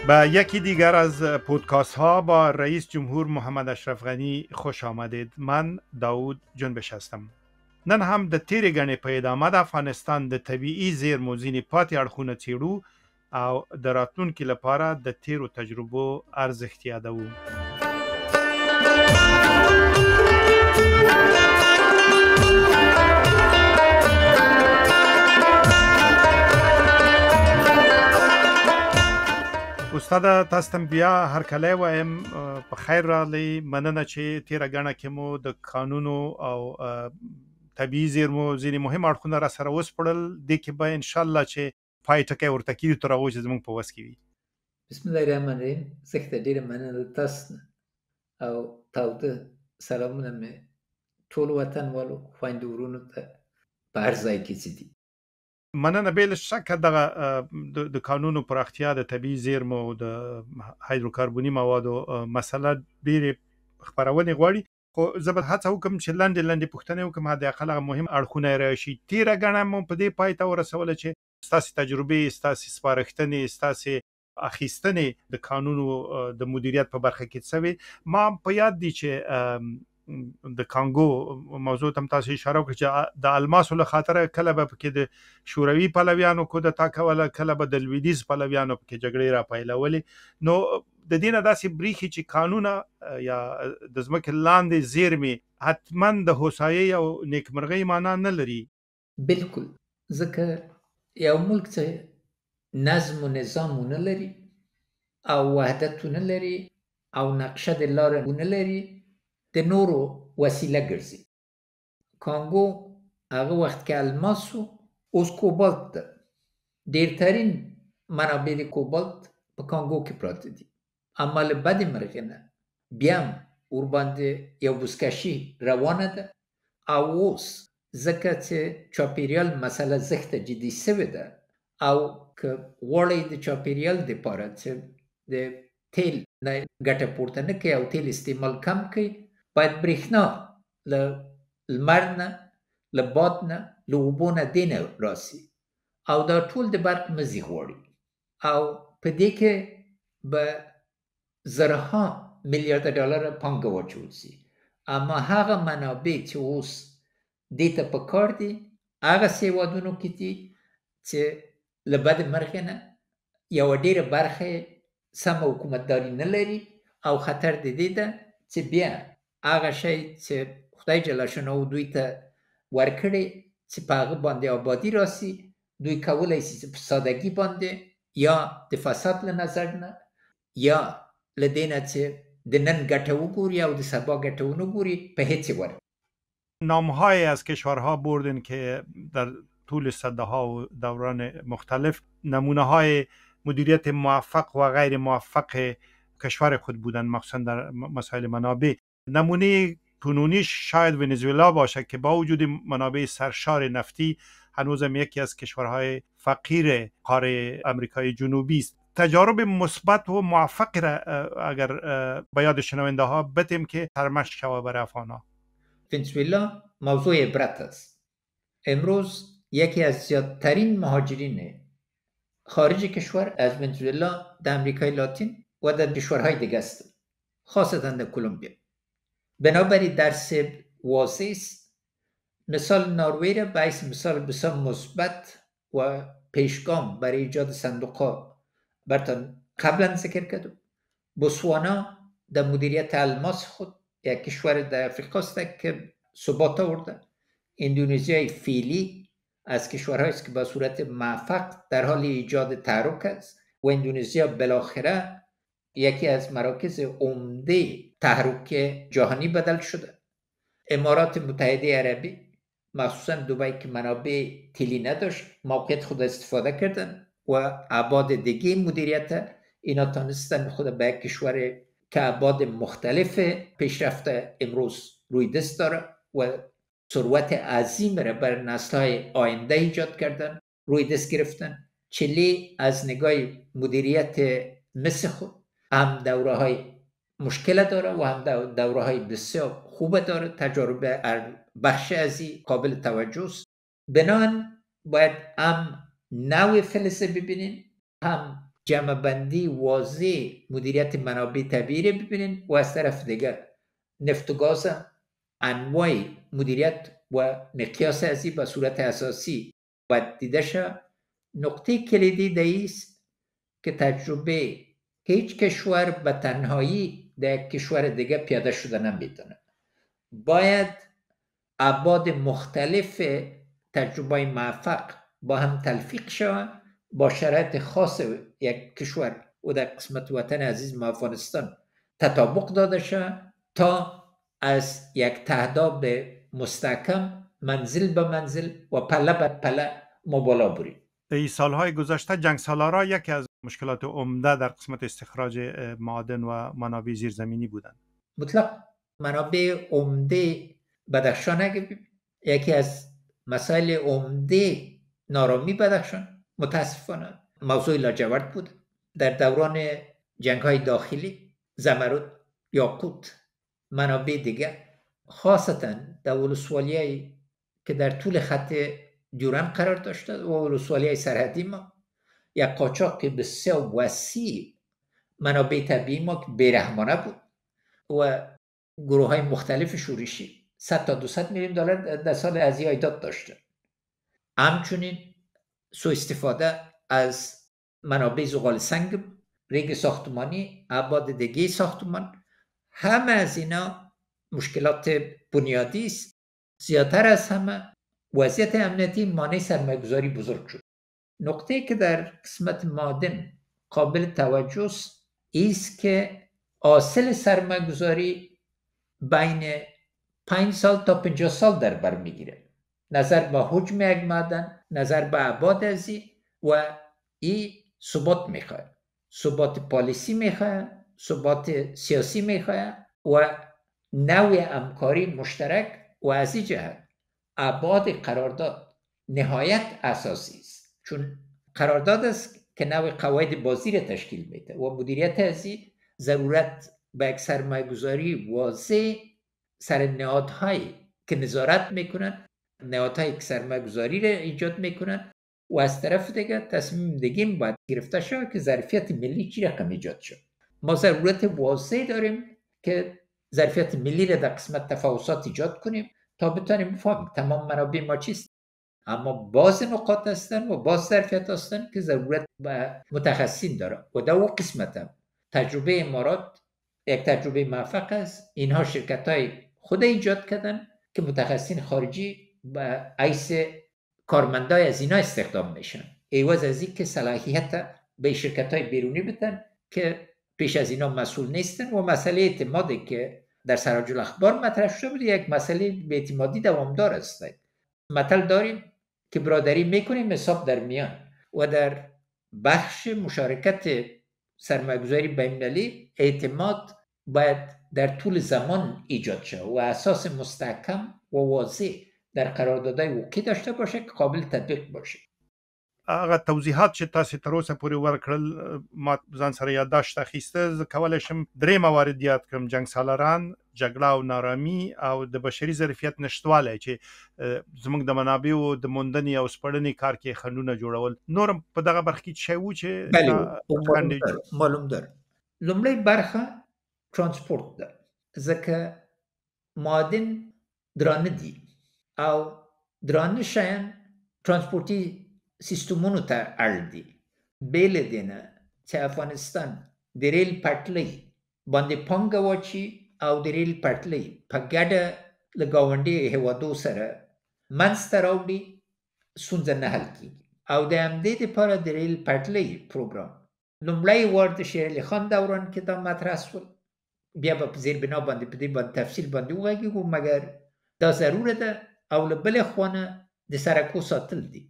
به یکی دیگر از پودکاست ها با رئیس جمهور محمد اشرف غنی خوش آمدید. من داود جنبش هستم. نن هم د تیرې ګڼې په ادامه د افغانستان د طبیعي زیرمو ځینې پاتې اړخونه څیړو او د راتلونکي لپاره د تیرو تجربو ارزښت یادوو. استاد تاسو ته بیا هر کله وایم په خیر راغلی. مننه چې تیره ګڼه کې مو د قانونو او طبیعي زیرمو ځینې مهم اړخونه را سره وسپړل. دې کې به انشاءالله چې پای ټکی ورته کېږي تر هغو چې زموږ په وس کې وي. بسم الله الرحمن الرحیم. زه ډېره مننه تاسو او تاوده سلامونه مې ټول وطنوالو خویندو ورونو ته په هر ځای کې چې دي. مننه. بې شکه دغه د قانونو پراختیا د طبیعي زیرمو او د هایدروکاربوني موادو مسله ډېرې خپرونې غواړي، خو زه به هڅه وکړم چې لنډې پوښتنې وکړم، حداقل هغه مهم اړخونه یې راشي. تېره ګڼه مو په دې پای ته ورسوله چې ستاسې تجربې، ستاسې سپارښتنې، ستاسې اخیستنې د قانونو د مدیریت په برخه کې څه. ما په یاد دي چې د کانګو موضوع تم تاسو اشاره وکړه چې د الماسو له خاطره کله به پکې د شوروي پلویانو کودتا کوله، کله به د لویدیځ پلویانو پکې جګړې را پیلولې. نو د دې نه داسې بریښي چې قانونه یا د ځمکې لاندې زیرمې حتما د هوسایۍ او نیکمرغۍ معنا نه لري. بالکل، ځکه یو ملک چې نظم و نظام نه لري او وحدت نه لري او نقشه د لارې نه لري، د نورو وسیله ګرځي. کانګو هغه وخت کې الماسو، اوس کوبالت ده. ډېرترین منابع د کوبالت په کانګو کې پراته دي. اما له بدې مرغې نه بیا هم ورباندې یو بزکشي روانه ده. او اوس ځکه چې چاپیریال مسله زښته جدي سوې ده او که غواړئ د چاپیریال دپاره چې د تیل نه ګټه پورته نه کوي او تیل استعمال کم کوي، باید برېښنا له لمر نه، له باد نه، له اوبو نه دې نه راسي او دا ټول د برق مزي غواړي او په دې کې به زرها میلیارده ډالره پانګه واچول سي. اما هغه منابع چې اوس دې ته په کار دي هغه هېوادونو کې دي چې له بدې مرغې نه یوه ډېره برخه سمه حکومتداري نه لري او خطر د دې ده چې بیا هغه شی چې خدای جل شانه دوی ته ورکړي چې په هغه باندې آبادي راسي، دوی کولی شي چې په سادگی باندې یا د فساد له نظر نه یا له دې نه چې د نن ګټه وګوري او د سبا ګټه ونه ګوري په هیڅ ورکړي. نام‌های از کشورها بردن که در طول صدها و دوران مختلف نمونه‌های مدیریت موفق و غیر موفق کشور خود بودند، مخصوصا در مسائل منابع. نمونه کنونی شاید ونزوئلا باشه که با وجود منابع سرشار نفتی هنوزم یکی از کشورهای فقیر قاره آمریکای جنوبی است. تجارب مثبت و موفق را اگر به یاد شنونده ها بتیم که سرمشق شود برای افغان‌ها. ونزوئلا موضوع عبرت است. امروز یکی از زیادترین مهاجرین خارج کشور از ونزوئلا در امریکای لاتین و در کشورهای دیگه است، خاصتا در کلمبیا. بنابراین درس واضح است. مثال نروژ را به عنوان مثال بسیار مثبت و پیشگام برای ایجاد صندوق‌ها براتون قبلا ذکر کردم. بوتسوانا در مدیریت الماس خود یک کشور در افریقا است که ثبات آورده. اندونزیای فعلی از کشورهایی است که به صورت موفق در حال ایجاد تحرک است و اندونزیا بالاخره یکی از مراکز عمده تحرک جهانی بدل شده. امارات متحده عربی مخصوصا دبی که منابع تیلی نداشت موقعیت خود استفاده کردن و ابعاد دیگه مدیریت اینا تانستن خود به یک کشور که ابعاد مختلف پیشرفت امروز روی دست داره و ثروت عظیم را بر نسل‌های آینده ایجاد کردن، روی دست گرفتن. چلی از نگاه مدیریت مثل خود هم دوره‌های مشکل داره و هم دوره‌های بسیار خوب داره. تجربه بخش ازی قابل توجه است. بنابراین باید هم نوع فلسفه ببینیم، هم جمع بندی واضح مدیریت منابع طبیعی ببینین و از طرف دیگر نفت و گاز انواع مدیریت و مقیاس ازی به صورت اساسی باید دیده شد. نقطه کلیدی دیست که تجربه هیچ کشور به تنهایی در یک کشور دیگه پیاده شده نمیتونه. باید ابعاد مختلف تجربه موفق با هم تلفیق شود، با شرایط خاص یک کشور و در قسمت وطن عزیز ما افغانستان تطابق داده شود تا از یک تهداب مستحکم منزل به منزل و پله به پله ما بالا بریم. در این سالهای گذشته جنگ سالارا یکی از مشکلات عمده در قسمت استخراج معادن و منابع زیرزمینی بودند. مطلق منابع عمده بدخشان اگه یکی از مسائل عمده نارامی بدخشان متاسفانه موضوع لاجورد بود. در دوران جنگ‌های داخلی زمرد، یاقوت، منابع دیگر، خاصتا در ولسوالی‌هایی که در طول خط دیورند قرار داشته و ولسوالی‌های سرحدی ما، یک قاچاق بسیار وسیع منابع طبیعی ما که بیرحمانه بود و گروه‌های مختلف شورشی 100 تا 200 میلیون دلار در سال ازی ایجاد داشته. همچنین سوء استفاده از منابع زغال سنگ، ریگ ساختمانی، ابعاد دیگه ساختمان، همه از اینا مشکلات بنیادی است. زیادتر از همه وضعیت امنیتی مانع سرمایه‌گذاری بزرگ شد. نقطه‌ای که در قسمت معادن قابل توجه است که حاصل سرمایه‌گذاری بین 5 سال تا 50 سال در بر میگیره، نظر به حجم یک معدن، نظر به ابعاد ازی و این ثبات میخواد، ثبات پالیسی میخواد، ثبات سیاسی میخواد و نوع همکاری مشترک و از این جهت ابعاد قرارداد نهایت اساسی است، چون قرارداد است که نوع قواعد بازی را تشکیل میده و مدیریت ازی ضرورت به یک سرمایه‌گذاری واضح سر نهادهایی که نظارت میکنن، نهادهایی که سرمایه‌گذاری را ایجاد میکنن و از طرف دیگه تصمیم دیگه باید گرفته شود که ظرفیت ملی چی رقم ایجاد شد. ما ضرورت واضح داریم که ظرفیت ملی را در قسمت تفاوتات ایجاد کنیم تا بتونیم بفهمیم تمام منابع ما چیست. اما باز نقاط هستن و باز ظرفیت هستن که ضرورت به متخصصین داره و در اون قسمت هم تجربه امارات یک تجربه موفق است. اینها شرکت‌های خود ایجاد کردن که متخصصین خارجی به حیث کارمندای از اینا استخدام میشن، ایواز از این که صلاحیت به شرکت‌های بیرونی بدن که پیش از اینا مسئول نیستن و مسئله اعتمادی که در سراج الاخبار مطرح شده بود یک مسئله به اعتمادی دوامدار است. مثل داریم که برادری میکنیم حساب در میان و در بخش مشارکت سرمایه‌گذاری بین‌المللی اعتماد باید در طول زمان ایجاد شود و اساس مستحکم و واضح در قراردادهای وقوعی داشته باشه که قابل تطبیق باشه. هغه توضیحات چې تاسو تر اوسه پورې ورکړل ما ځان سره یادداشت اخیسته، زه کولی شم درې موارد یاد کړم: جنګ سالاران، جګړه او نارامي، او د بشري ظرفیت نشتوالی چې زموږ د منابعو د موندنې او سپړنې کار کې خنډونه جوړول. نور په دغه برخه کې څه و چې معلوم ده. لومړی برخه ترانسپورت ده، ځکه معادن درانه دي او درانه شیان ترانسپورتي سیستمونو ته اړ دي. بیل دینه چې افغانستان د ریل پټلۍ باندې پانګه واچي او د ریل پټلۍ په ګډه له ګاونډي هیوادو سره منځته راوړي، ستونزه نه حل کېږي. او د همدې دپاره د ریل پټلۍ پروګرام لومړی وار د شیر علي خان دوران کې دا مطرح شول، بیا به په زیربنا باندې په دې باندې تفصیل باندې وغږېږو، مګر دا ضروره ده. او له بلې خوا د سرکو ساتل دي،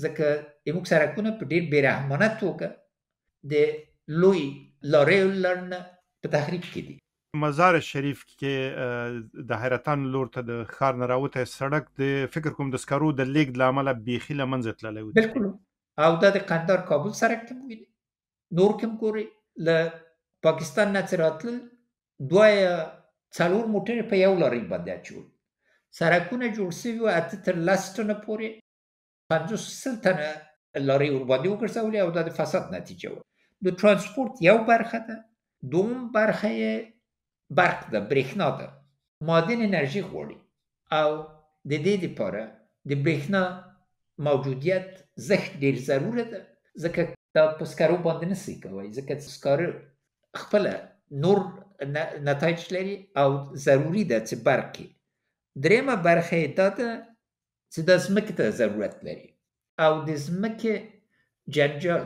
ځکه زموږ سرکونه په ډېر بېرحمانه توګه د لوی لاریو لرنه په تخریب کې دي. مزار شریف کې د حیرتان لور ته د ښار نه راوتی سړک د فکر کوم د سکرو د لیږد له امله بیخي له منځه تللی و. بلکل. او دا د قندهار کابل سړک کې هم ویني، نور کې هم ګورئ له پاکستان نه چې راتلل 2 یا 4 موټرې په یو لارۍ باندې اچول. سړکونه جوړ سوي وو 8 تر 10 ټنه پورې، 50 تنه لارۍ ورباندې وګرځولې او دا د فساد نتیجه وه. د ترانسپورت یو برخه ده، دوم برخه برق ده، برېښنا ده. معدن انرژي غواړي او د دې لپاره د برېښنا موجودیت زښت ډیر ضروره ده، ځکه دا په سکرو باندې نشي کوي، ځکه سکاره خپل نور نتایج لري او ضروری ده چې برقي. دریمه برخه دا ده چې د ځمکې ته ضرورت لري او د ځمکې جنجال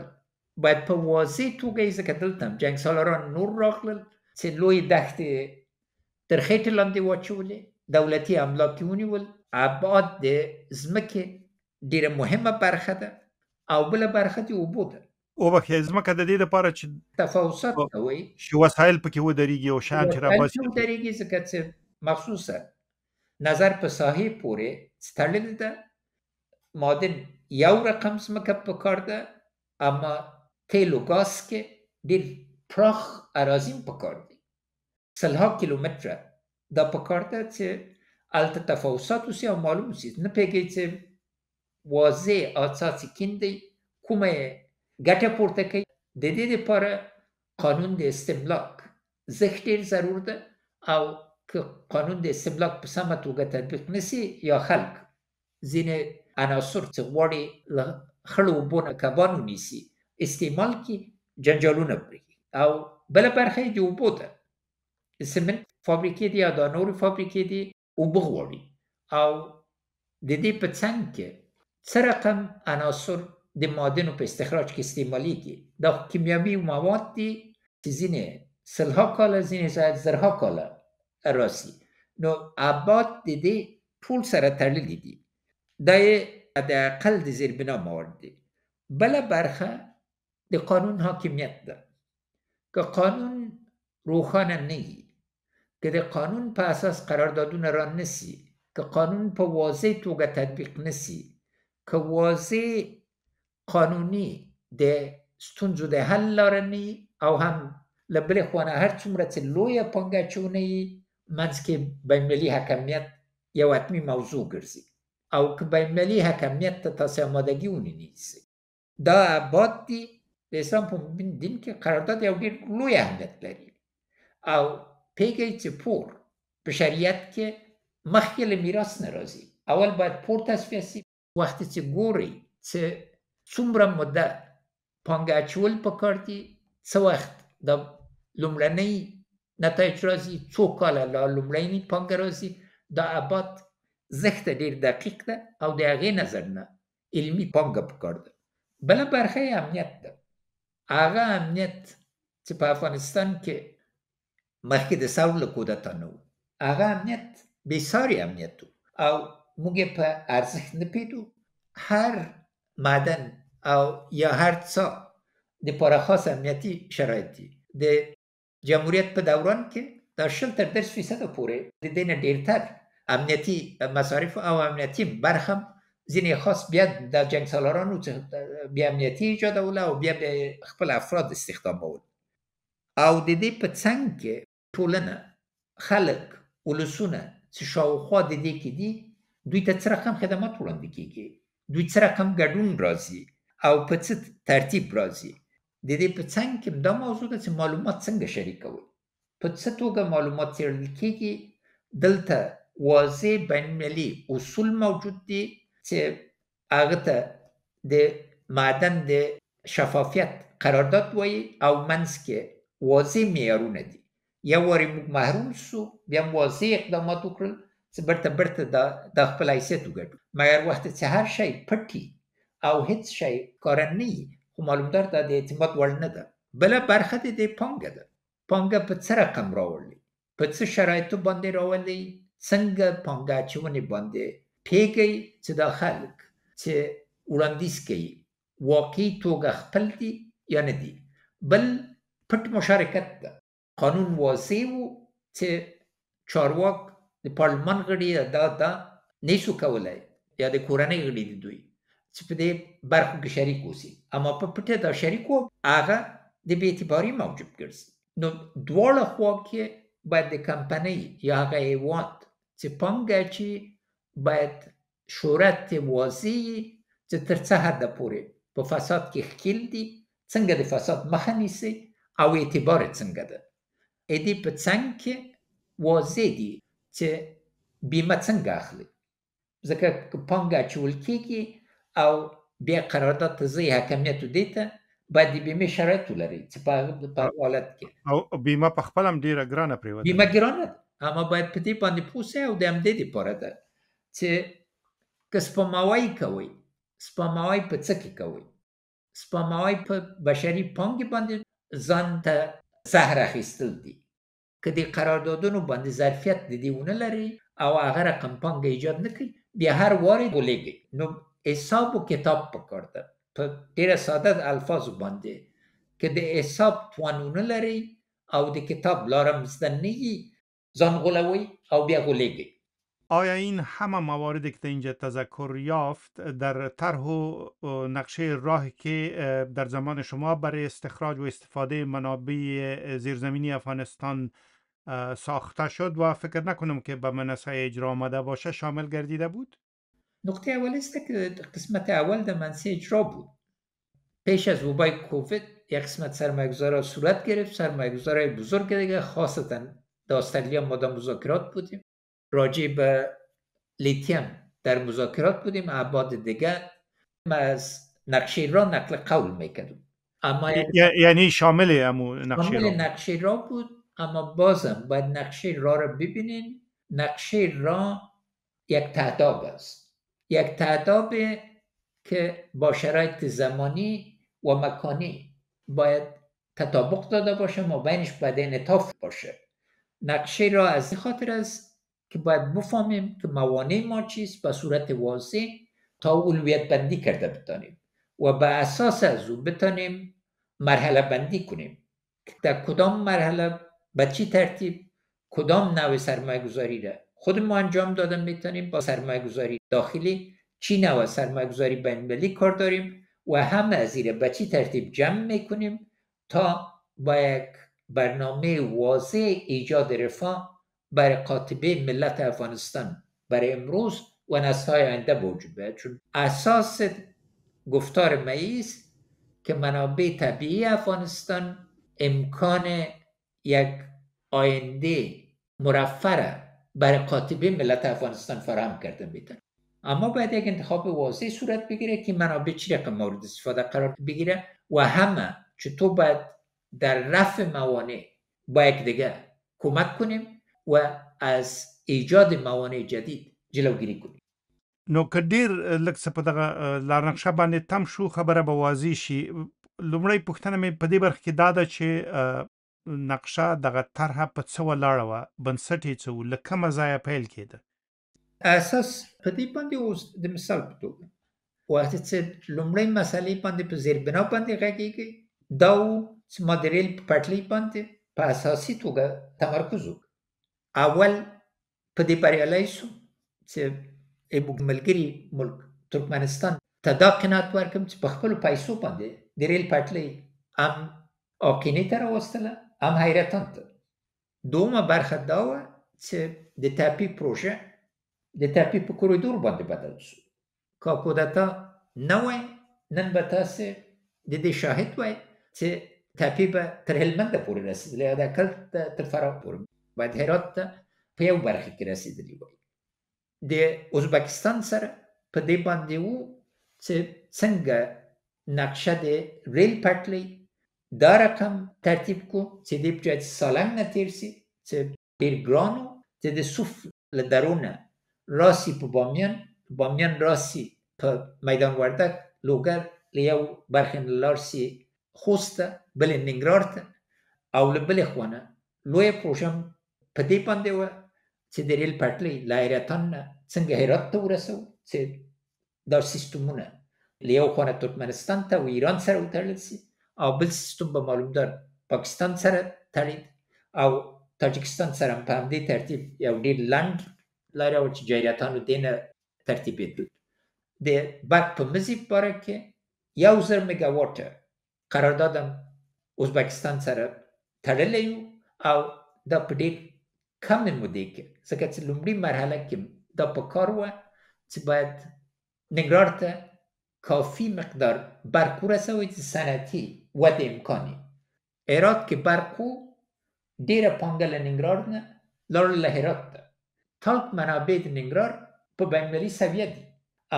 باید په واضح توګه، ځکه دلته هم جنګ سالاران نور راغلل چې لوی دښتې تر خېټې لاندې واچولې، دولتي املاک یې ونیول. ابعاد د ځمکې ډیره مهمه برخه ده او بله برخه د اوبو ده. وبخښئ، ځمکه د دې لپاره چې تفاوضات کوي چې وسایل پکې ودرېږي او شیان چې راباسي ودرېږي، ځکه چې مخصوصا نظر په ساحې پورې تړلې ده. معدن یو رقم ځمکه پکار ده، اما تیل و ګاز کې ډېر پراخ اراضي پکار دي، سلها کیلومتره دا پکار ده چې هلته تفاوضات وسي او معلوم سي. نه پوهېږئ چې واضح اساسي کیندي کومه ګټه پورته کوي. د دې لپاره قانون د استملاک زښت ډېر ضرور ده او که قانون د استملاک په سمه توګه تطبیق نسي یا خلک ځینې عناصر چې غواړي له خړو اوبو نه کبان ونیسي استعمال کړي، جنجالونه پرېږدي. او بله برخه یې د اوبو ده، د سمنټ فابریکې دي یا دا نورې فابریکې دي، اوبه غواړي. او د دې په څنګ کې څه رقم عناصر د معدنو په استخراج کې استعمالیږي. دا کیمیاوي مواد دي چې ځینې سلها کاله، ځینې شاید زرها کاله راسي. نو ابعاد د دې ټول سره تړلي دي. دا یې د اقل د زیربنا مواد دي. بله برخه د قانون حاکمیت ده. که قانون روښانه نه وي، که د قانون په اساس قراردادونه را نسي، که قانون په واضح توګه تطبیق نسي، که واضح قانوني د ستونزو د حل لاره نه وي، او هم له بلې خوا نه هر څومره چې لویه پانګه اچونه وي، منځ کې بین‌المللي حاکمیت یو حتمي موضوع ګرځي. او که بین‌المللي حاکمیت ته تاسې امادګي ونه نیسئ. دا ابعاد دي. د اسلام په دین کې قرارداد یو ډېر لوی اهمیت لري او پوهېږئ چې پور په شریعت کې مخکې له میراث نه راځي. اول باید پور تصفیه سي. وختې چې ګورئ چې څومره موده پانګه اچول پکار دي، څه وخت د لومړنۍ نتایج راځي، څو کاله لا لومړنۍ پانګه راځي، دا ابعاد زښته ډېر دقیق ده او د هغې نظر نه علمي پانګه پکار ده. بله برخه یې امنیت ده. هغه امنیت چې په افغانستان کې مخکې د ثور له کودتا نه و، هغه امنیت بېساري امنیت و او موږ یې په ارزښت نه پوهېدو. هر معدن او یا هر څه دپاره خاص امنیتي شرایط دي. د جمهوریت په دوران کې دا 20% پورې د دې نه ډېرتر امنیتي مصارف او امنیتي برخه ځینې خاص بیا د جنګ سالارانو څخه بیا امنیتي ایجادوله او بیا خپل افراد استخدامول. او د دې په څنګ کې ټولنه، خلک، ولسونه چې شاوخوا د دې کې دي، دوی ته څه رقم خدمات وړاندې کېږي، دوی څه رقم ګډون راځي او په څه ترتیب راځي. د دې په څنګ کې دا موضوع ده چې معلومات څنګه شریکول، په څه توګه معلومات څېړل کېږي. دلته واضح بین‌المللي اصول موجود دي چې هغه ته د معدن د شفافیت قرارداد وایي او منځ کې واضح معیارونه دي. یو وارې موږ محروم سو، بیا هم واضح اقدامات وکړل چې برته دا خپل حیثیت وګټو. مګر وخت چې هر شی پټي او هیڅ شی ښکاره نه وي، خو معلومدار دا د اعتماد وړ نه ده. بله برخه د دې پانګه ده. پانګه په څه رقم راوړي، په څه شرایطو باندې راولي، څنګه پانګه اچونې باندې پوهېږئ چې دا خلک چې وړاندیز کوي واقعي توګه خپل دي یا نه دي. بل پټ مشارکت ده. قانون واضح و چې چارواک د پارلمان غړي دا نشو کولی یا د کورنۍ غړي دي دوی چې په دې برخو کې شریک اوسي، اما په پټه دا شریک و، هغه د بې اعتباري موجب ګرځي. نو دواړه خوا کې باید د کمپنۍ یا هغه هېواد چې پانګه اچي باید شهرت واضح وي چې تر څه حده پورې په فساد کې ښکیل دي، څنګه د فساد مخه نیسي او اعتبار څنګه ده. ادي په څنګ کې واضح دي چې بیمه څنګه اخلي، ځکه پانګه اچول کېږي او بیا قرارداد ته ځي حاکمیت دې ته باید د بیمې شرایط ولري چې په حالت کې او بیمه په خپل هم ډیره ګرانه پریوته بیمه ګرانه ده، اما باید په دې باندې پوه سئ او د همدې دپاره ده چې که سپماوی کوئ، سپماوی په څه کې کوئ؟ سپماوی په بشري پانګې باندې ځان ته زهر اخیستل دي. که د قراردادونو باندې ظرفیت د دې ونه لري او هغه رقم پانګه ایجاد نه کوي، بیا هر وارې غولېږي. نو حساب و کتاب پکار ده په ډېره ساده الفاظو باندې. که د حساب توان ونه لري او د کتاب لاره هم زده نه وي، ځان غولوئ او بیا غولېږئ. آیا این همه مواردی که اینجا تذکر یافت در طرح و نقشه راهی که در زمان شما برای استخراج و استفاده منابع زیرزمینی افغانستان ساخته شد و فکر نکنم که به منصه اجرا آمده باشه شامل گردیده بود؟ نقطه اول است که قسمت اول در منصه اجرا بود. پیش از وبای کووید یک قسمت سرمایه‌گذاری صورت گرفت، سرمایه‌گذاری بزرگ دیگه، خاصتا در استرالیا ما در مذاکرات بودیم، راجع به لیتیم در مذاکرات بودیم، ابعاد دیگه ما از نقشه را نقل قول میکردیم. اما یعنی شامل امو نقشه را نقشه را بود، اما بازم باید نقشه را ببینین. نقشه را یک تعداد است، یک تعداد که با شرایط زمانی و مکانی باید تطابق داده باشه، ما بینش باید انعطاف باشه. نقشه را از این خاطر است که باید بفهمیم که موانع ما چیست به صورت واضح تا اولویت بندی کرده بتانیم و به اساس از او بتانیم مرحله بندی کنیم که در کدام مرحله به چی ترتیب کدام نوع سرمایه گذاری را خود ما انجام دادن میتونیم. با سرمایه گذاری داخلی چی نوع سرمایه گذاری بین المللی کار داریم و همه از این به چی ترتیب جمع میکنیم تا با یک برنامه واضح ایجاد رفاه برای قاطبه ملت افغانستان برای امروز و نسل‌های آینده وجود بیاید. چون اساس گفتار ما است که منابع طبیعی افغانستان امکان یک آینده مرفه برای قاطبه ملت افغانستان فراهم کرده میتونه. اما باید یک انتخاب واضح صورت بگیره که منابع چی رقم مورد استفاده قرار بگیره و همه چطور باید در رفع موانع با یک دیگه کمک کنیم و از ایجاد موانع جدید جلوگیری کنیم. نو که ډیر لږ څه په دغه لارنقشه باندې تم شو خبره به واضح شي. لومړی پوښتنه مې په دې برخه کې دا ده چې نقشه دغه طرحه په څه ولاړه وه، بنسټ یې څه و، له کومه ځایه پیل کېده؟ اساس په دې باندې اوس د مثال په توګه وخت چې لومړی مسلې باندې په زیربنا باندې غږیږي، دا و چې ما د ریل په پټلۍ باندې په اساسي توګه تمرکز وکړ. اول په دې بریالی شو چې ملګري ملک ترکمنستان ته دا قناعت ورکړم چې په خپلو پیسو باندې د ریل پټلۍ هم آقینې ته راوستله هم حیرتان ته. دومه برخه دا وه چې د تپې پروژه د تپې په کوریدور باندې بدل شو. که کودتا نه وای نن به تاسې د دې شاهد وای چې تپې به تر هلمند پورې رسېدلی، د اکل تر فراه پورې باید هرات ته په یو برخه کې رسېدلی وای. د ازبکستان سره په دې باندې وو چې څنګه نقشه د ریل پټلۍ دا رقم ترتیب کو چې دې په جای سالنګ نه تېر سي چې ډېر ګران و، چې د صوف له درونه راسي په بامیان راسي په میدان وردک لوګر له یو برخې نه لاړ سي خوست ته، بلې ننګرهار ته، او له بلې خوا نه لویه پروژه په دې باندې وه چې د ریل پټلۍ له حیرتان نه څنګه هرات ته ورسوو، چې دا سیستمونه له یو خوا نه ترکمنستان ته و ایران سره وتړل سي، او بل سیستم به معلومدار پاکستان سره تړید او تاجکستان سره هم په همدې ترتیب یو ډېر لنډ لاره وه چې جایرتانو دې نه ترتیبېدل. د برق په مزي په باره کې 1000 میګاواټه قرارداد هم ازبکستان سره تړلی و او دا په ډېر کمې مودې کې، ځکه چې لومړي مرحله کې دا په کار وه چې باید ننګرهار ته کافي مقدار برق ورسوي چې صنعتي ود امکانی هرات که برقو ډیره پانګه له ننګرهار نه لاړه له هرات ته تالک منابع د ننګرهار په بین المللي سویه دي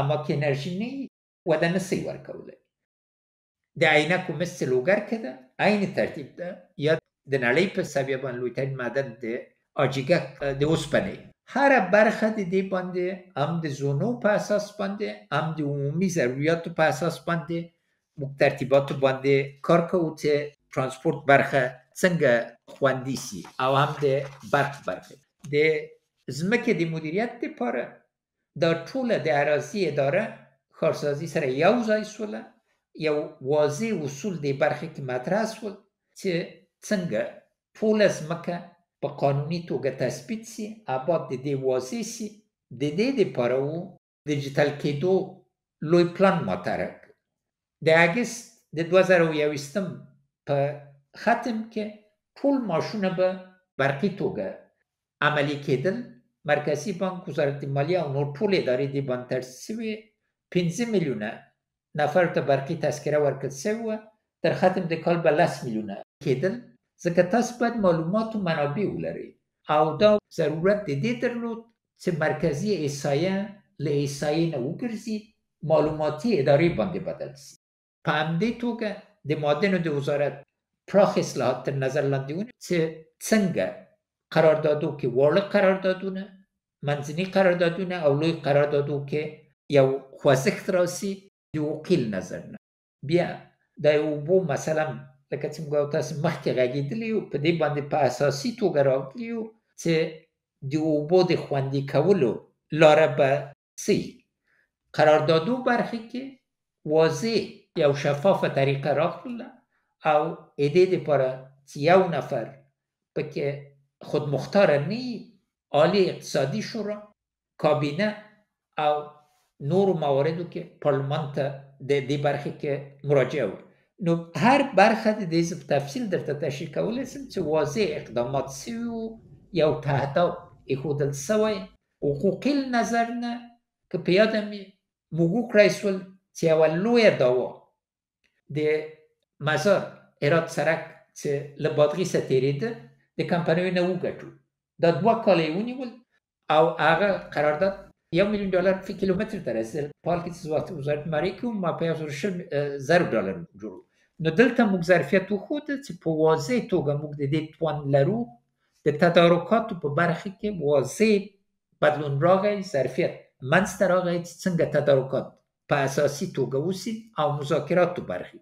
اما که انرژي نه وي وده نسي ورکولی د عینکو مثل لوګر کې ده عین ترتیب ده یا د نړۍ په سویه باندې لویترین معدن د اجیګک د اوسپنې هر برخه د دې باندې هم د زونو په اساس باندې هم د عمومي ضرورتو په اساس باندې موږ ترتیباتو باندې کار کوو چې ترانسپورت برخه څنګه خوندي سي او هم د برق برخه د ځمکې د مدیریت لپاره دا ټوله د اراضي اداره ښارسازي سره یو ځای سوله یو واضح اصول د برخه کې مطرح سول چې څنګه ټوله ځمکه په قانوني توګه تثبیت سي آباد د دې واضح سي د دې لپاره و ډیجیټل کېدو لوی پلان مطرح د اګست د 2021 په ختم کې ټول ماشونه به برقي توګه عملی کېدل مرکزی بانک وزارت مالیه او نور ټول ادارې د باندې ترسوي 15 میلیونه نفر ته برقي تذکره ورکړل شوی تر ختم د کال به 10 میلیونه کېدل ځکه تاسو باید معلومات او منابع ولرئ او دا ضرورت د دې درلود چې مرکزی احصایه له احصایې نه وګرځي معلوماتي ادارې باندې بدل شي په همدې توګه د معدنو د وزارت پراخ اصلاحات تر نظر لاندې ونیول چې څنګه قراردادو کې واړه قراردادونه منځني قراردادونه او لوی قراردادو کې یو خوځښت راسي د وکیل نظر نه بیا د اوبو مثلا لکه چې موږ تاسو مخکې غږېدلي یو په دې باندې په اساسي توګه راغلي یو چې د اوبو د خوندي کولو لاره به سي قراردادو برخه کې واضح یو شفافه طریقه راغله او ایده لپاره چې یو نفر پکې خود مختار نی عالی اقتصادی شورا کابینه او نور مواردو کې پارلمان ته د دې برخه کې مراجعه وکړي نو هر برخه د دې په تفصیل درته تشریح کولای شم چې واضح اقدامات سوي یو تهداب ایښودل سوی حقوقي نظر نه که په یاد مې موږ وکړای سول چې یوه لویه دعوا د مزار هرات سړک چې له بادغیسه تېرېده د کمپنیو نه وګټو دا 2 کاله یې ونیول او هغه قرارداد $1 میلیون فی کیلومتر ته رسېدل په حال کې چې وزارت مالیې کې ما په $100,000 جوړو نو دلته موږ ظرفیت وښوده چې په واضح توګه موږ د دې توان لرو د تدارکاتو په برخه کې واضح بدلون راغی ظرفیت منځته راغی چې څنګه تدارکات په اساسي توګه وسي او مذاکراتو برخه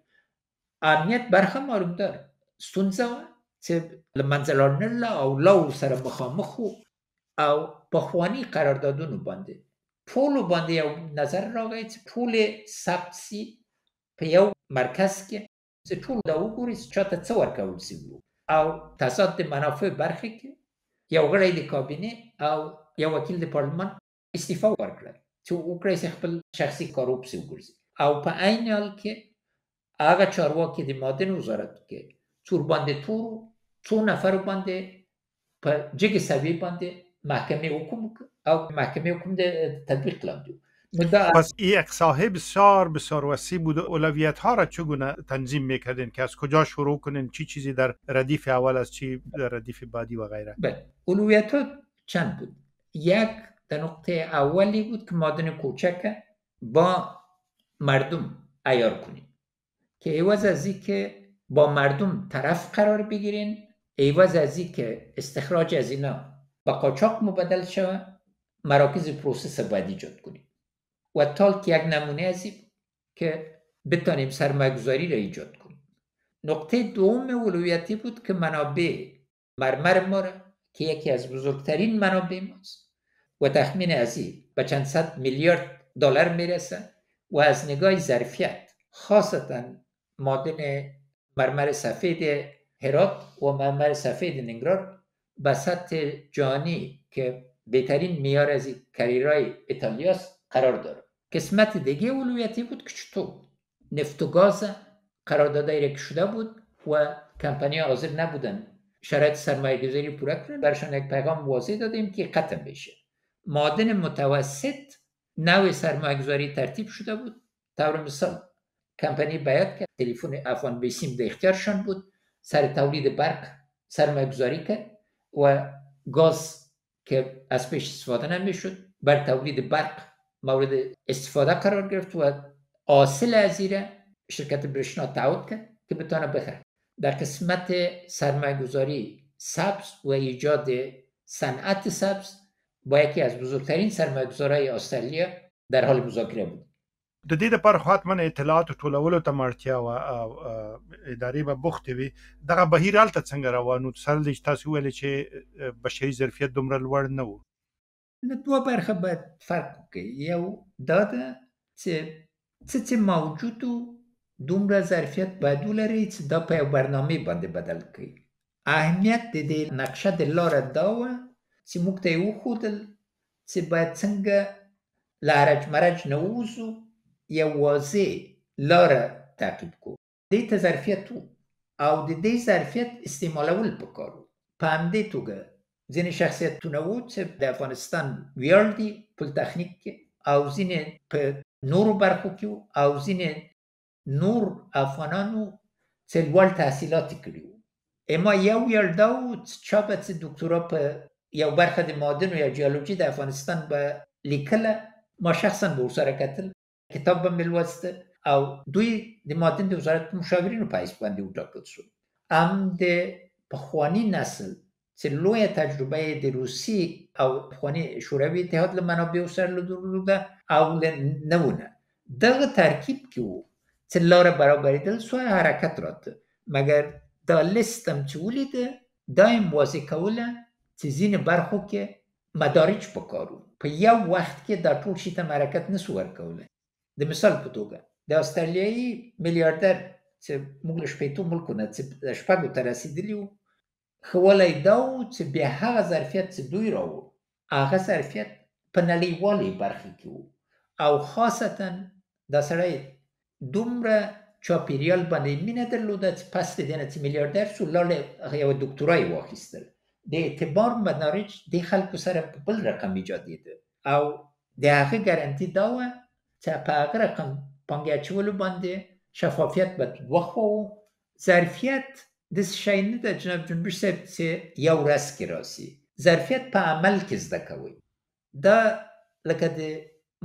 امنیت برخه معلوم دار ستونزه چې له منځه لاړل او لو سره مخامخ او په خواني قراردادونو باندې ټول باندې یو نظر راغی چې ټول ثبت سي په یو مرکز کې چې ټول دا وګوري چې چاته څه ورکول شي او تضاد د منافع برخه کې یو غړی د کابینه او یو وکیل د پارلمان استعفا ورکړه چې وکړي خپل شخصي کارو په وګوري او په عین حال کې هغه چارواکي د معدن وزارت کې څور باندې تور څو نفر باندې په جګ سوي باندې محکمه حکم او محکمه حکم د تطبیق لاندو پس این اقصاهای بسیار وسیع بود اولویت ها را چگونه تنظیم میکردین که از کجا شروع کنین چی چیزی در ردیف اول از چی در ردیف بعدی و غیره بله اولویت ها چند بود یک در نقطه اولی بود که معدن کوچک با مردم عیار کنیم که عوض از این که با مردم طرف قرار بگیرین عوض از این که استخراج از اینا با قاچاق مبدل شود مراکز پروسس باید ایجاد کنیم و تالک یک نمونه از این که بتانیم سرمایه گذاری را ایجاد کنیم نقطه دوم اولویتی بود که منابع مرمر ما را که یکی از بزرگترین منابع ماست و تخمین از این به چند صد میلیارد دلار میرسه و از نگاه ظرفیت خاصتا معدن مرمر سفید هرات و مرمر سفید ننگرهار به سطح جهانی که بهترین معیار از کریرای ایتالیاست قرار داره. قسمت دیگه اولویتی بود که چطور نفت و گاز قراردادایی را که شده بود و کمپانی‌ها حاضر نبودن شرایط سرمایه‌گذاری پورا کنن برشان یک پیغام واضح دادیم که ختم بشه. معادن متوسط نوع سرمایه‌گذاری ترتیب شده بود. طور مثال کمپانی بیاد که تلفن افغان بیسیم در اختیارشان بود، سر تولید برق سرمایه‌گذاری کرد و گاز که از پیش استفاده نمیشد بر تولید برق مورد استفاده قرار گرفت و حاصل از این شرکت برشنا تعهد کرد که بتونه بخره. در قسمت سرمایه‌گذاری سبز و ایجاد صنعت سبز با یکی از بزرگترین سرمایه‌گذارهای استرالیا در حال مذاکره بود. د دې لپاره خو حتما اطلاعات ټولولو ته اړتیا وه او ادارې به بوختې وي. دغه بهیر هلته څنګه روان و؟ سره له چې تاسو وویلې چې بشري ظرفیت دومره لوړ نه و. نو دوه برخه باید فرق وکړي. یو دا ده چې موجود و دومره ظرفیت باید ولري چې دا په یو برنامې باندې بدل کړي. اهمیت د دې نقشه د لاره دا وه چې موږ ته یې وښودل چې باید څنګه له هرج مرج نه ووځو، یو واضح لاره تعقیب کړو. دې ته ظرفیت و او د دې ظرفیت استعمالول پکار و. په همدې توګه ځینې شخصیتونه و چې د افغانستان ویاړ دي پولتخنیک کې، او ځینې په نورو برخو کې و، او ځینې نور افغانانو چې لوړ تحصیلات کړي وو. اما یو ویاړ دا و چې چا به چې دکتورا په یو برخه د معادن یا جیولوژي د افغانستان به لیکله، ما شخصا به ورسره کتل، کتاب به مې لوسته او دوی د معادن د وزارت مشاورینو په حیث باندې وټاکل شول. هم د پخواني نسل چې لویه تجربه یې د روسي او پخواني شوروي اتحاد له منابعو سره درلوده او له نوونه دغه ترکیب کې و چې لاره برابرېدل سوی حرکت راته. مګر دا لیست هم چې ولیده دا یې واضح کوله چې ځینې برخو کې مدارج پکار و. په یو وخت کې دا ټول شي ته حرکت نسو ورکولی. د مثال په توګه د استرالیایي میلیاردر چې موږ له شپېتو ملکونه چې شپږو ته رسېدلي وو، ښه والی دا و چې بیا هغه ظرفیت چې دوی راوړ هغه ظرفیت په نړیوالې برخې کې و او خاصتا دا سړی دومره چاپیریال باندې مینه درلوده چې پس د دې نه چې میلیاردر شو لاړ یوه دکتورا یې واخیستل. د اعتبار مدارج د خلکو سره په بل رقم ایجادېده او د هغه ګارنټي دا وه چې په هغه رقم پانګې اچولو باندې شفافیت به دوه خوا و. ظرفیت داسې شی نه ده جناب جنبش صاحب چې یو ورځ کې راسي. ظرفیت په عمل کې زده کوئ. دا لکه د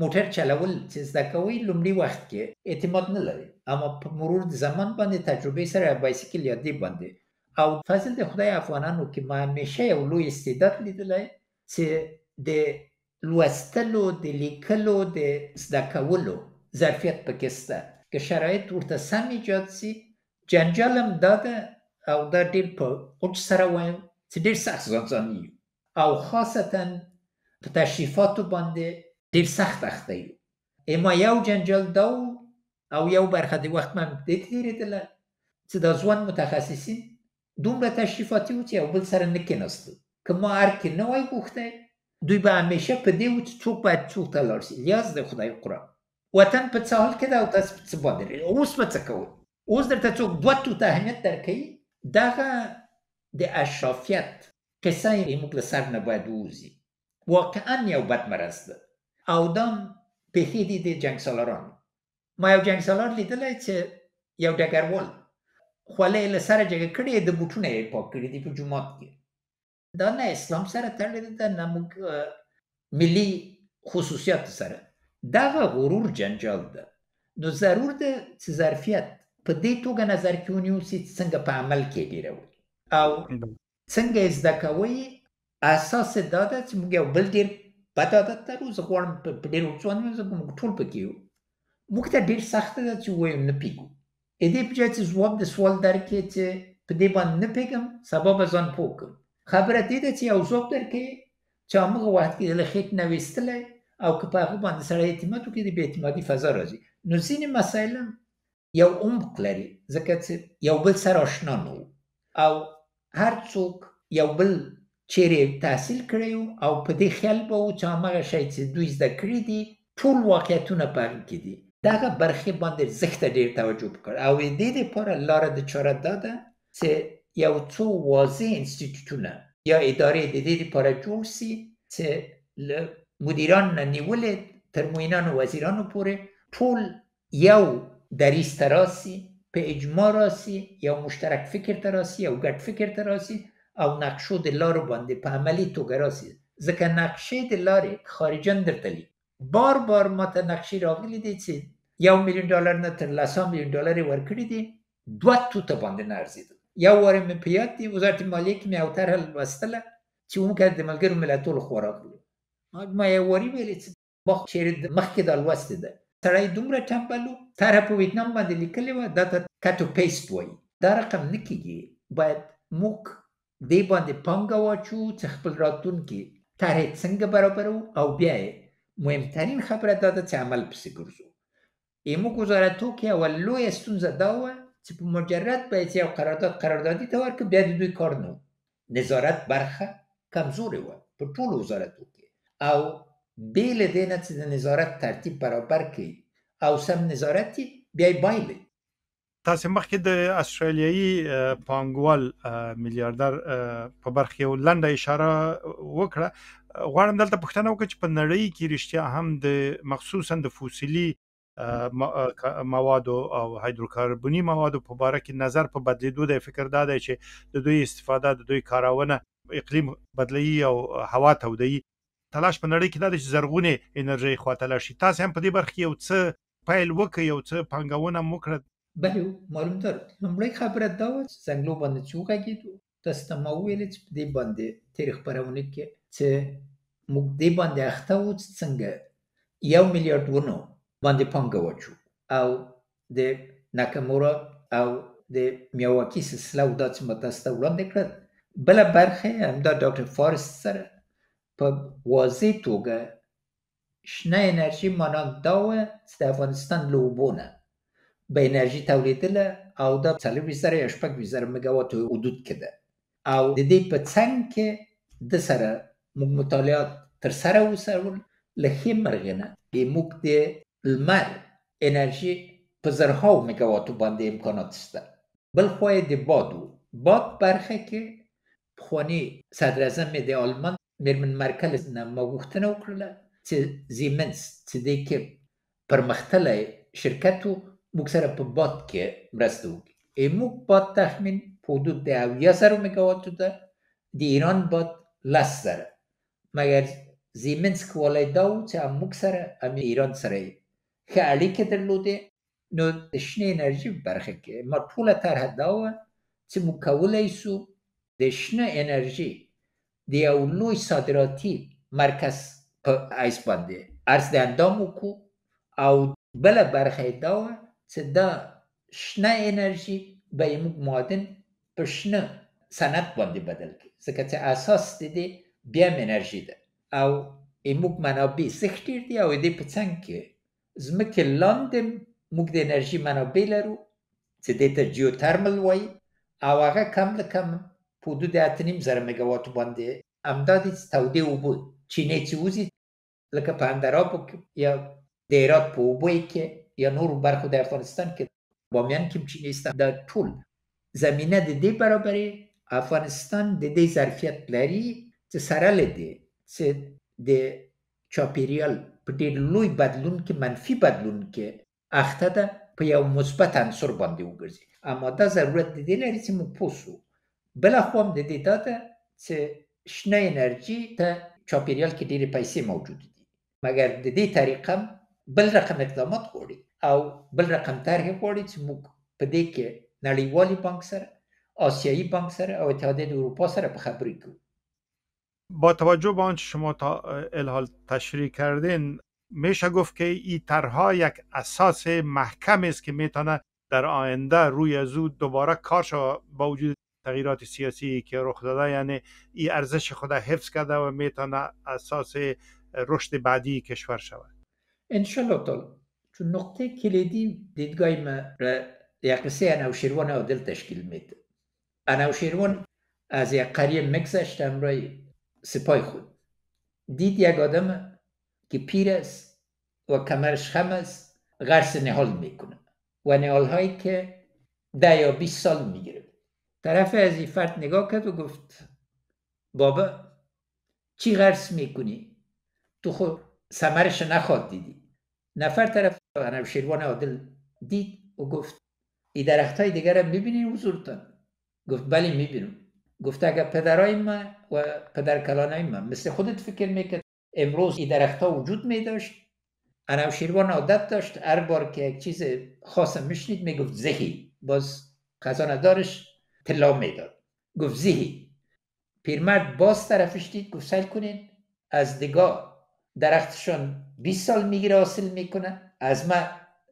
موټر چلول چې زده کوئ لومړي وخت کې اعتماد نه لري، اما په مرور د زمان باندې تجربې سره بایسکل یا دې باندې او فضل د خدای افغانانو کې ما همیشه یو لوی استعداد لیدلی چې د لوستلو، د لیکلو، د زده کولو ظرفیت پکې شته که شرایط ورته سم ایجاد سي. جنجال هم دا ده او دا ډېر په اوج سره وایم چې ډېر سخت ځانځاني یو او خاصتا په تشریفاتو باندې ډېر سخت اخته یو. اما یو جنجال دا او یو برخه د وخت من دې تېرېدله چې دا ځوان متخصصین دومره تشریفاتي و چې یو بل سره نه کېناستل. که ما هر کې نه وای غوښتی دوی به همیشه په دې و چې څوک باید څوک ته لاړ شي. لیاز د خدای قرآن وطن په څه حال کې ده او تاسو په څه باندې اوس به څه کوئ؟ اوس درته څوک دوه توته اهمیت درکوي. دغه د اشرافیت قصه یې موږ له سر نه باید ووځي. واقعا یو بد مرض ده او دا پېښې دي د جنګ سالارانو. ما یو جنګ سالار لیدلی چې یو ډګروال خولۍ یې له سره جګه کړې د بوټونه یې پاک کړي دي په جومات کې. دا نه اسلام سره تړلې ده نه موږ ملي خصوصیات سره. دغه غرور جنجال ده. نو ضرور ده چې ظرفیت په دې توګه نظر کې ونیوسي چې څنګه په عمل کې ډېروي او څنګه یې زده کوئ. اساس دا ده چې موږ یو بل ډېر بد عادت لرو. زه غواړم په ډېر ځوان موږ ټول پکې یو. موږ ته ډېر سخته ده چې ووایو نه پوهېږو. دې په ځای چې ځواب د سوال درکړې چې په دې باندې نه پوهېږم سبا به ځان پوه کړم. خبره دې ده چې یو ځواب درکړې چې همغه وخت کې له خېټ نه ویستلی او که په هغه باندې سړی اعتماد وکړي د بې اعتمادي فضا راځي. نو ځینې مسایل یو عمق لري ځکه چې یو بل سره اشنا نه وو او هر څوک یو بل چیرې تحصیل کړی او په دې خیال به و چې همغه شی چې دوی زده کړي دي ټول واقعیتونه په هغې کې دي. دغه برخې باندې زښت ته ډېر توجه وکړ او د دې دپاره لاره د چاره دا ده چې یو څو واضح انسټیټیوټونه یا ادارې د دې دپاره جوړ سي چې له مدیران نه نیولې تر معینانو وزیرانو پورې ټول یو دریس تراسی په اجماع راسي یو مشترک فکر تراسی یو ګډ فکر تراسی او نقشو د لارو باندې په عملی توګه راسي ځکه نقشې د لارې خارجن درتلی بار بار ماته نقشې راغلي دي چې $1,000,000 نه تر $100,000,000 ورکړي دي 2 توته باندې نه ارزیدل یو واره مې په یاد دي وزارت مالیې کې مې یو طرحه لوستله چې موږ د ملګرو ملتونو خوا راغلو ما یو واري ویلې چې چیرې مخکې دا لوستې ده سړی دومره ټمبل و طرحه په ویتنام باندې لیکلې وه دا ته کټ او پیسټ وایي دا رقم نه کېږي باید موږ دې باندې پانګه واچو چې خپل راتلونکي طرحې څنګه برابرو او بیا یې مهمترین خبره دا ده چې عمل پسې ګرځو موږ وزارتو کې اول لویه ستونزه دا وه چې په مجرد باید یو قراردادي ته ورکړو بیا د دوی کار نه و نظارت برخه کمزورې وه په ټولو وزارتو کې او بې له دې نه چې د نظارت ترتیب برابر کړي او سم نظارت یې بیا یې بایلي تاسو مخکې د استرالیایي پانګوال میلیاردر په برخه یو لنډه اشاره وکړه غواړم دلته پوښتنه وکړم چې په نړۍ کې رښتیا هم د مخصوصا د فوسیلي موادو او هایدروکاربوني موادو په باره کې نظر په بدلیدو د فکر دا دی چې د دوی استفاده د دوی کارونه اقلیم بدلی او هوا تودوي تلاش په نړۍ کې دا چې زرغونه انرژي خواته لاړ شي تاسو هم په دې برخه یو څه پیل وکړئ یو څه پانګونه وکړئ بله معلوم ده لومړی خبره دا وه چې څنګلو باندې چې وغږېدو تاسو ته ما وویلې چې په دې باندې تېرې خپرونې کې چې موږ دې باندې اخته وو چې څنګه 1 میلیارډ ونو باندې پانګه واچو او د ناکامورا او د میاواکي سلسله او دا چې ما تاسو ته وړاندې کړل بله برخه همدا ډاکټر فارست سره په واضح توګه شنه انرژي مانند دا وه چې د افغانستان له اوبو نه به انرژي تولیدله او دا 4,000 یا 6,000 میگاوات حدود کې ده او د دې په څنګ کې د سره موږ مطالعات تر سره وسول له ښې مرغې نه موږ د لمر انرژي په زرهاو میگاواتو باندې امکانات شته بل خوا یې د باد برخه کې پخواني صدر اعظم د آلمان میرمن مرکل نه ما غوښتنه وکړله چې زیمنس چې دی کې پرمختللی شرکت و موږ سره په باد کې مرسته وکړي موږ باد تخمین په حدود د 70,000 میگاواتو ده د ایران باد 10,000 مګر زیمنس کولای دا و چې موږ سره ایران سره ښه اړیکې درلودې نو د شنې انرژي برخه کې ما ټوله طرحه دا وه چې موږ کولی سو د شنه انرژي د یو لوی صادراتي مرکز په حیث باندې عرض د اندام وکړو او بله برخه دا وه چې دا شنه انرژي به یې موږ معادن په شنه صنعت باندې بدل کړي ځکه چې اساس د دې بیا انرژي ده او موږ منابع زښت ډېر دي او د دې په څنګ کې ځمکې لاندې موږ د انرژي منابع لرو چې دې ته جیوترمل وایي او هغه کم له کم په حدود 8,500 میگاواتو باندې همدا دي چې تودې اوبه چینې چې وځي لکه په اندرابو کې یا د هرات په اوبو کې یا نورو برخو د افغانستان کې بامیان کې چینې شته دا ټول زمینه د دې برابرې افغانستان د دې ظرفیت لري چې سره له دې چې د چاپیریال په ډېر لوی بدلون کې منفي بدلون کې اخته ده په یو مثبت عنصر باندې وګرځي اما دا ضرورت د دې لري چې موږ پوه شو بله خوا هم د دې دا ده چې شنه انرژي ته چاپیریال کې ډېرې پیسې موجودې دي مګر د دې طریقه بل رقم اقدامات غواړي او بل رقم طرحې غواړي چې موږ په دې کې نړیوالي بانک سره آسیایی بانک سره او اتحادیه اروپا سره په خبرې کوو با توجه به آنچه شما الحال تشریح کردین میشه گفت که این طرحها یک اساس محکم است که میتونه در آینده روی از او دوباره کارش با وجود تغییرات سیاسی که رخ داده یعنی این ارزش خود حفظ کرده و میتونه اساس رشد بعدی کشور شود انشالله تعالی چون نقطه کلیدی دیدگاه ما را یک قصه انوشیروان عادل تشکیل میده انوشیروان از یک قریه مگذشت امرای سپاه خود دید یک آدم که پیر است و کمرش خم است غرس نهال میکنه و نهال هایی که 10 یا 20 سال میگیره طرف از این فرد نگاه کرد و گفت بابا چی غرس میکنی؟ تو خود ثمرش نخواد دیدی نفر طرف انوشیروان عادل دید و گفت این درختای دیگر رو میبینین حضورتان؟ گفت بله میبینم. گفت اگر پدرای ما و پدرکلانای ما مثل خودت فکر میکرد امروز این درختها وجود میداشت، انوشیروان عادت داشت هر بار که یک چیز خاص میشنید میگفت زهی، باز خزانه دارش طلا میداد، گفت زهی. پیرمرد باز طرفش دید، گفت سعی کنین از دگاه درختشان 20 سال میگیره حاصل میکنه، از ما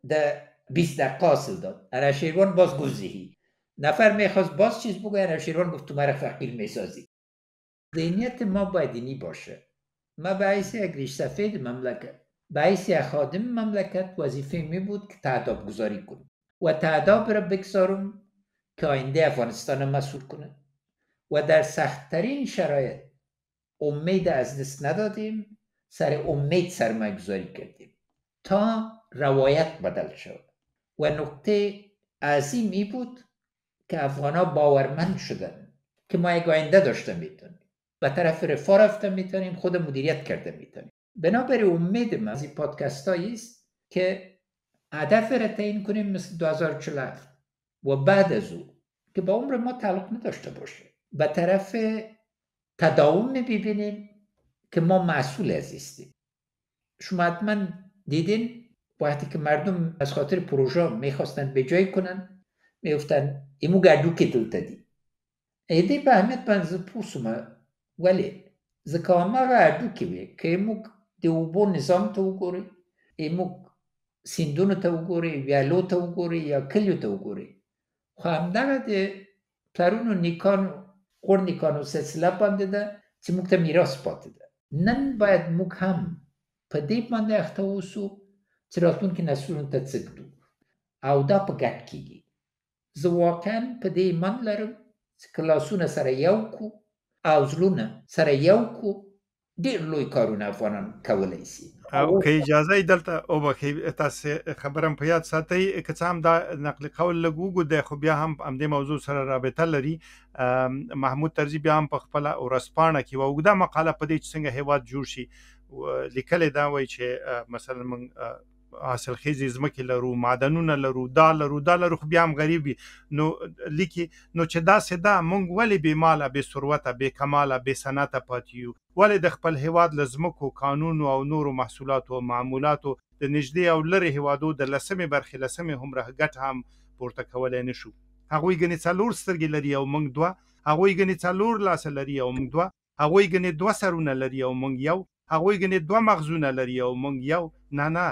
ده 20 دقیقه حاصل داد. انوشیروان باز گفت زهی. نفر میخواست باز چیز بگه، انوشیروان گفت تو مرا فقیر میسازی. ذهنیت ما باید اینی باشه. ما به حیث یک ریش سفید مملکت، به حیث یک خادم مملکت وظیفه می بود که تعداد گذاری کنم و تعداد را بگذارم که آینده افغانستان مسئول کنه و در سختترین شرایط امید از دست ندادیم، سر امید سرمایه گذاری کردیم تا روایت بدل شد. و نکته عظیم ای بود که افغانا باورمند شدن که ما یک آینده داشته میتونیم، به طرف رفاه رفته میتونیم، خود مدیریت کرده میتونیم. بنابراین امید من از این پادکست است که هدف را تعیین کنیم مثل 2047 و بعد از او که با عمر ما تعلق نداشته باشه، به طرف تداوم ببینیم که ما مسئول هستیم. شما حتما دیدین وقتی که مردم از خاطر پروژه میخواستن به جای کنن میگفتن ایمو گردو که دلتا دی ایده به اهمیت بنز پوسومه، ولی زکامه گردو که بی که ایمو دیوبو نظام تا وگوری، ایمو سیندون تا وگوری، ویالو تا وگوری یا کلیو تا وگوری، خو همدغه ده پلرون و نیکان و خور نیکان و سلسله بانده ده چه موږ ته میراث پاتې ده. نن باید موږ هم په دې باندې اخته اوسو چې راتلونکي نسلونو ته څه ږدو او دا په ګډ کېږي. زه واقعا په دې ایمان لرم چې که لاسونه سره یو کړو او زړونه سره یو کړو ډېر لوی کارونه افغانان کولی شي. او که اجازه دلته او به تاسو خبرم په یاد ساتئ که څه هم دا نقل قول لږ وګورئ خو بیا هم همدې موضوع سره رابطه لري. محمود طرزي بیا هم په خپله ورځپاڼه کې یوه اوږده مقاله په دې چې څنګه هیواد جوړ شي لیکلې دا وایي چې مثلا موږ حاصلخیزې ځمکې لرو، معدنونه لرو، دا لرو خو بیا هم غریب وي. نو لیکي نو چې داسې ده موږ ولې بې ماله، بې ثروته، بې کماله، بې صنعته پاتې یو؟ ولې د خپل هیواد له ځمکو، قانونو او نورو محصولاتو او معمولاتو د نږدې او لرې هیوادو د 10مې برخې 10مې هومره ګټه هم پورته کولی نه شو؟ هغوی ګنې 4 سترګې لري او موږ 2، هغوی ګنې 4 لاسه لري او موږ 2، هغوی ګنې 2 سرونه لري او موږ 1، هغوی ګنې 2 مغزونه لري او موږ 1. نه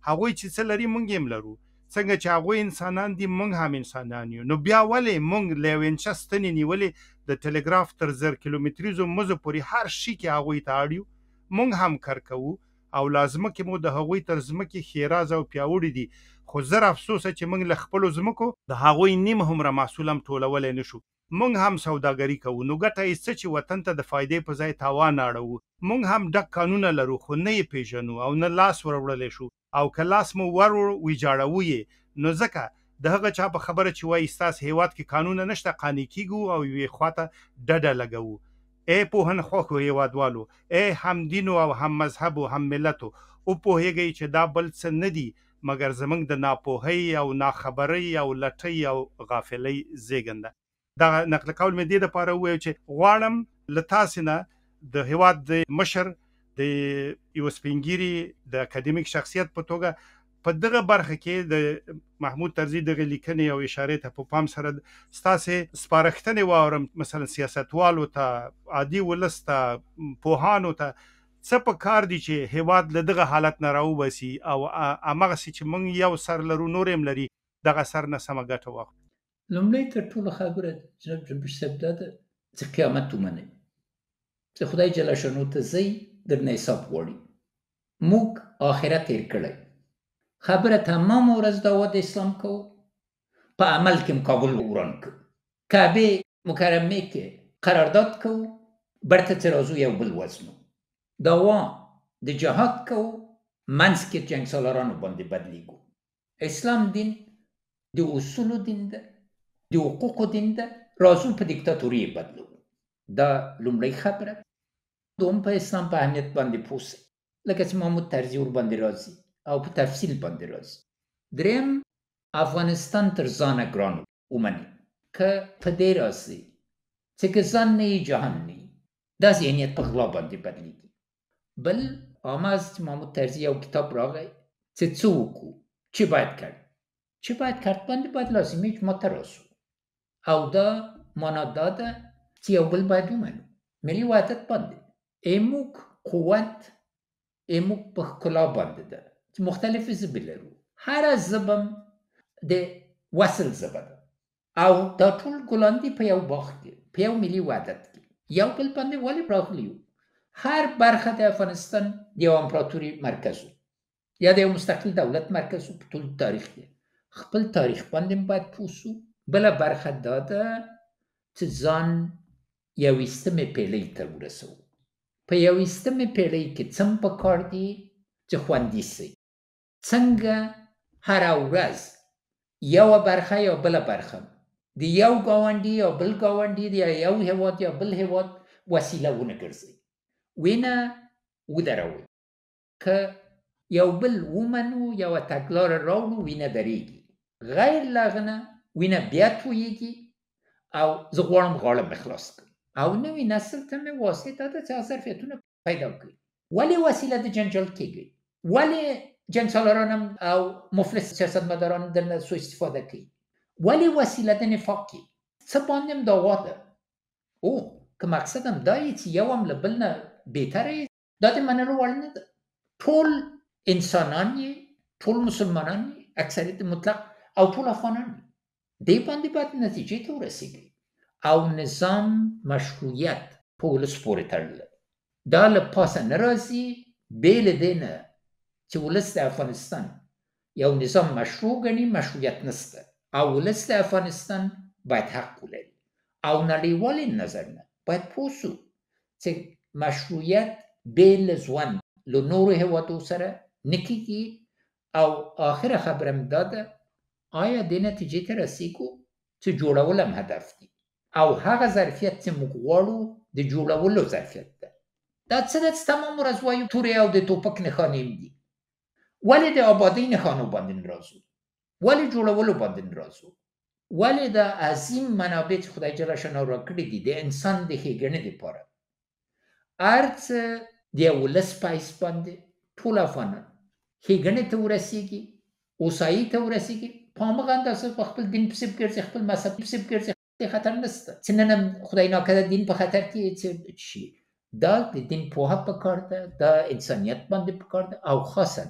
هغوی چې څه لري موږ هم لرو. څنګه چې هغوی انسانان دي موږ هم انسانان یو. نو بیا ولې موږ له یو انچه ستنې نیولې د ټلګراف تر 1000 کیلومتریزو مزو پورې هر شي کې هغوی ته اړ یو، موږ هم کار کوو او لازمه کې مو د هغوی تر ځمکې ښېراز او پیاوړي دي. خو زر افسوسه چې موږ له خپلو ځمکو د هغوی نیم هومره محصول هم ټولولی نه شو. موږ هم سوداګري کوو، نو ګټه یې څه چې وطن ته د فایدې په ځای تاوان اړوو. موږ هم ډک قانونه لرو خو نه یې پیژنو او نه لاس ور وړلی شو، او که لاس مو ور ویجاړوو یې نو ځکه د هغه چا په خبره چې وایي ستاسې هیواد کې قانونه نشته قانع کیږو او یوې خواته ډډه لګوو. ای پوهن خوښو هیوادوالو، ای هم دینو او هم مذهبو هم ملتو، وپوهیږئ چې دا بل څه نه دي مګر زموږ د ناپوهۍ او ناخبرۍ او لټۍ او غافلۍ زیږنده. دغه نقل قول مې دې دپاره وویل چې غواړم له تاسې نه د هیواد د مشر، د یو سپینګیري، د اکاډمیک شخصیت په توګه په دغه برخه کې د محمود طرزي دغه لیکنې او اشارې ته په پام سره ستاسې سپارښتنې واورم، مثلا سیاستوالو ته، عادي ولس ته، پوهانو ته څه په کار دي چې هیواد له دغه حالت نه راوباسي او همغسې چې موږ یو سر لرو نور هم لري دغه سر نه سمه ګټه واخلو. لومړی تر ټولو خبره جناب جنبش صاحب دا ده چې قیامت ومنئ، چې خدای جل شانو ته ځئ درنه حساب غواړي. موږ آخرت تیر کړی، خبره تمام ورځ دعوت د اسلام کوو، په عمل کې مقابل وران کوو، کعبه مکرمه کې قرارداد کوو، برته ترازو یو بل وزنو، دعوا د جهاد کوو، منځ کې جنګ سالارانو باندې بدلیږو. اسلام دین د اصولو دین ده، د حقوقو دین ده، راځو په دیکتاتوري بدلو. دا لومړی خبره. دوم په اسلام په اهمیت باندې پوسه لکه چې محمود طرزي ور باندې راځي او په تفصیل باندې راځي. دریم افغانستان تر ځانه ګران ومني که په دې راسي چې که ځان نه یې جهان نه یې دا ذهنیت په غلا باندې بدلېږي. بل هماز چې محمود طرزي یو کتاب راغی چې څه وکړو چې باید کرد باندې باید لازمي اجماع ته راسو او دا معنا دا ده چې یو بل باید ومنو ملي وحدت باندې ایموک قوت ایموک په ښکلا باندې ده چې مختلف ژبې لرو هر ژبه د وصل ژبه ده او دا ټول ګلان دي په یو باغ کې په یو ملي وحدت کې یو بل باندې ولې راغلي یو هر برخه د افغانستان د یو امپراتوري مرکز یا د یو مستقل دولت مرکز په ټول تاریخ کې خپل تاریخ باندې باید پوه سو. بله برخه دا ده چې ځان یویستمې پیړۍ ته ورسو. په یویستمې پیړۍ کې څه پکار دي چې خوندي سي څنګه هره ورځ یوه برخه یا بله برخه د یو ګاونډي یا بل ګاونډي د یو هیواد یا بل هیواد وسیله ونه ګرځي وینه ودروي که یو بل ومنو یوه تګلاره راوړو وینه درېږي غیر له هغه نه وینه بیا تویېږي او زه غواړم غاړه مې خلاص کړم او نوي نسل ته مې واضح دا ده چې هغه ظرفیتونه پیدا کړي. ولې وسیله د جنجال کېږي؟ ولې جنګ سالاران او مفلس سیاستمداران درنه سوء استفاده کوي؟ ولې وسیله د نفاق کېږي؟ څه باندې هم دعوا ده او که مقصد هم دا یې چې یو هم له بل نه بهتره یې دا د منلو وړ نه ده. ټول انسانان یې ټول مسلمانان یې اکثریت مطلق او ټول افغانان دې باندې باید نتیجې ته ورسېږي او نظام مشروعیت په ولس پورې تړلی دا له پاسه نه راځي بې له دې نه چې ولس د افغانستان یو نظام مشروع ګڼي مشروعیت نشته او ولس د افغانستان باید حق ولري او نړیوال نظر نه باید پوه سو چې مشروعیت بې له ژوند له نورو هېوادو سره نه کېږي او آخره خبره مې دا ده آیا دې نتیجې ته رسېږو چې جوړول هم هدف دي او هغه ظرفیت چې موږ غواړو د جوړولو ظرفیت ده دا څه ده چې تمام ورځ وایو تورې او د ټوپک نښانې هم دي ولې د آبادۍ نښانو باندې نه راځو ولې جوړولو باندې نه راځو ولې د عظیم منابع چې خدای جل شانه راکړي دي د انسان د ښېګڼې دپاره هر څه د یو ولس په حیث باندې ټول افغانان ښېګڼې ته ورسېږي اوسایي ته ورسېږي په همغه اندازه په خپل دین پسې ګرځي خپل مذهب پسې ګرځي خطر نشته چې نن هم خدای ناکړه دین په خطر کې شي دا د دین پوهه پکار ده دا انسانیت باندې پکار ده او خاصا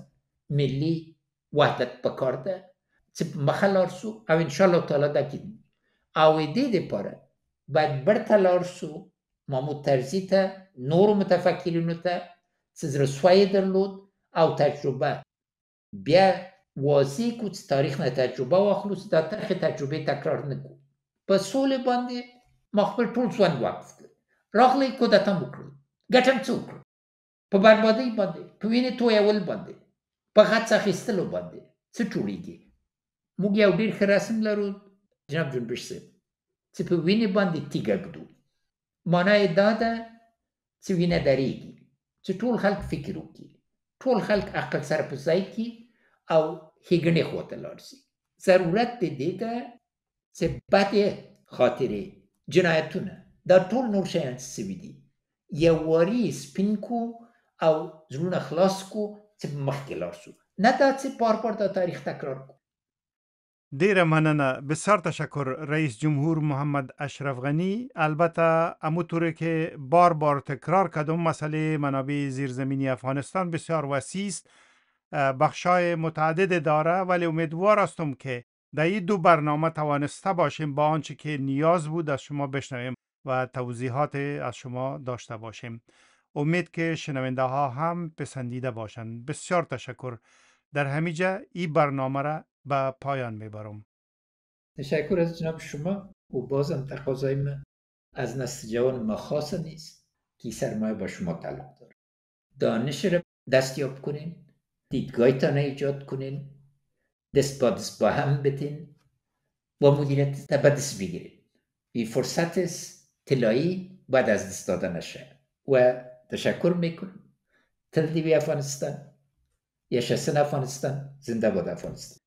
ملي وحدت پکار ده چې مخه لاړ سو او انشاءالله تعالی دا کېږي او دې دپاره باید برته لاړ سو محمود طرزي ته نورو متفکرینو ته چې زړهسوی درلود او تجربه بیا واضح کو چې تاریخ نه تجربه واخلو چې دا تاریخي تجربې تکرار نه کړو په سولې باندې ما خپل ټول ژوند وقف کړ راغلی کودتا مو وکړل ګټه م څه وکړل په بربادۍ باندې په وینې تویول باندې په غچ اخیستلو باندې څه جوړېږي موږ یو ډېر ښه رسم لرو جناب جنبش صاحب چې په وینې باندې تیږه ږدو معنا یې دا ده چې وینه درېږي چې ټول خلک فکر وکړي ټول خلک عقل سره په ځای کړي او ښېګڼې خواته لاړ شي ضرورت د دې ده چې بدې خاطرې جنایتونه دا ټول نور شیان چې سوي دي یو واري سپین کو او زړونه خلاص کو چې مخکې لاړ شو نه دا چې بار بار دا تاریخ تکرار کو. ډیره مننه بسیار تشکر رئیس جمهور محمد اشرف غنی. البته همونطوری که بار بار تکرار کردم مسئله منابع زیرزمینی افغانستان بسیار وسیع است بخشای متعدد داره ولی امیدوار هستم که در این دو برنامه توانسته باشیم با آنچه که نیاز بود از شما بشنویم و توضیحات از شما داشته باشیم. امید که شنونده ها هم پسندیده باشند. بسیار تشکر. در همینجا این برنامه را به پایان میبرم. تشکر از جناب شما و بازم تقاضای من از نسل جوان ما خاص نیست که سرمایه با شما تعلق داره. دانش را دستیاب کنین، دیدگاهتان ایجاد کنین، دست با هم بتین و مدیریت تا به دست بگیرین. این فرصت طلایی باید از دست داده نشه و تشکر میکنم. تل دیوی افغانستان، یشسن افغانستان، زنده باد افغانستان.